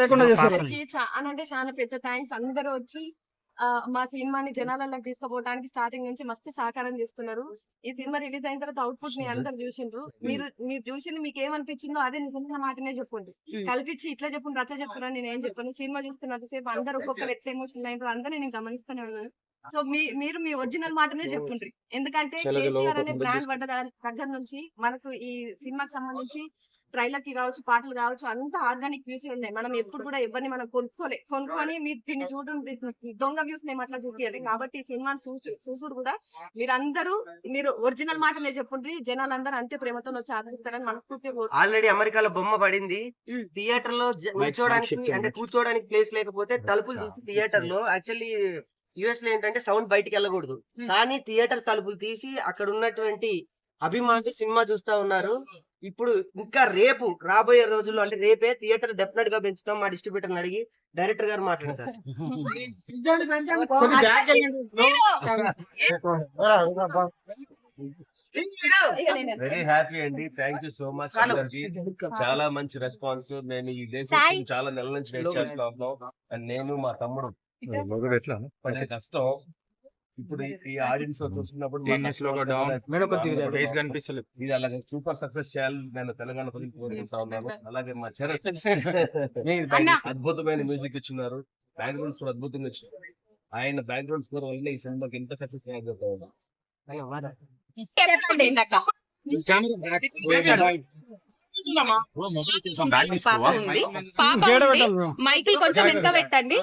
లేకుండా చేశారు. అంటే చాలా పెద్ద థ్యాంక్స్. అందరూ వచ్చి మా సినిమాని జనాలలోకి తీసుకుపోవడానికి స్టార్టింగ్ నుంచి మస్తు సహకారం చేస్తున్నారు. ఈ సినిమా రిలీజ్ అయిన తర్వాత అవుట్పుట్ ని అందరు చూసిండ్రు. మీరు చూసింది మీకు ఏమనిపించిందో అదే నిజంగా మాటనే చెప్పండి. కల్పించి ఇట్లా చెప్పండి అట్లా చెప్తున్నా నేను ఏం చెప్పాను. సినిమా చూస్తున్నంతసేపు అందరు ఒక్కొక్కరు ఎట్లా ఎమోషనల్ అయినారు అందరూ నేను గమనిస్తూనే ఉన్నాను. సో మీరు మీ ఒరిజినల్ మాటనే చెప్పుండ్రి. ఎందుకంటే కేసీఆర్ అనే బ్రాండ్ పడ్డ దగ్గర నుంచి మనకు ఈ సినిమాకి సంబంధించి ట్రైలర్ కి కావచ్చు, పాటలు కావచ్చు, అంతా ఆర్గానిక్ వ్యూస్ ఉన్నాయి. మనం ఎప్పుడు కూడా ఎవరిని మనం కొనుక్కొని మీరు దీన్ని చూడండి దొంగ వ్యూస్ మేము అట్లా చూపించాలి. కాబట్టి ఈ సినిమాని చూసుడు కూడా మీరు ఒరిజినల్ మాటనే చెప్పుండ్రి. జనాలందరూ అంతే ప్రేమతో వచ్చి ఆదరిస్తారని మనస్ఫూర్తిగా. ఆల్రెడీ అమెరికాలో బొమ్మ పడింది. థియేటర్ లో కూర్చోడానికి ప్లేస్ లేకపోతే తలుపులు తీసి థియేటర్ లో యాక్చువల్లీ యుఎస్ లో ఏంటంటే సౌండ్ బయటికి వెళ్ళకూడదు, కానీ థియేటర్ తలుపులు తీసి అక్కడ ఉన్నటువంటి అభిమానులు సినిమా చూస్తా ఉన్నారు. ఇప్పుడు ఇంకా రేపు రాబోయే రోజుల్లో అంటే రేపే థియేటర్ డెఫినెట్ గా పెంచుతాం. మా డిస్ట్రిబ్యూటర్ అడిగి డైరెక్టర్ గారు మాట్లాడతారు. వెరీ హ్యాపీ అండి. థ్యాంక్ యూ సో మచ్ అందరికి. చాలా మంచి రెస్పాన్స్. నేను ఈ దేశం చాలా నెలల నుంచి వెయిట్ చేస్తా ఉన్నాం. అండ్ నేను మా తమ్ముడు పడే కష్టం ఇప్పుడు ఈ ఆడియన్స్ లో చూస్తున్నప్పుడు ఇది అలాగే సూపర్ సక్సెస్ చేయాలి నేను తెలంగాణ ప్రజలు కోరుకుంటా ఉన్నాను. అలాగే మా చరణ్ అద్భుతమైన మ్యూజిక్ ఇచ్చున్నారు. బ్యాక్గ్రౌండ్స్ కూడా అద్భుతంగా ఇచ్చారు. ఆయన బ్యాక్గ్రౌండ్ స్కోర్ వల్ల ఈ సినిమాకి ఎంత సక్సెస్ అయ్యేది. మైకిల్ కొంచెం వెనక పెట్టండి.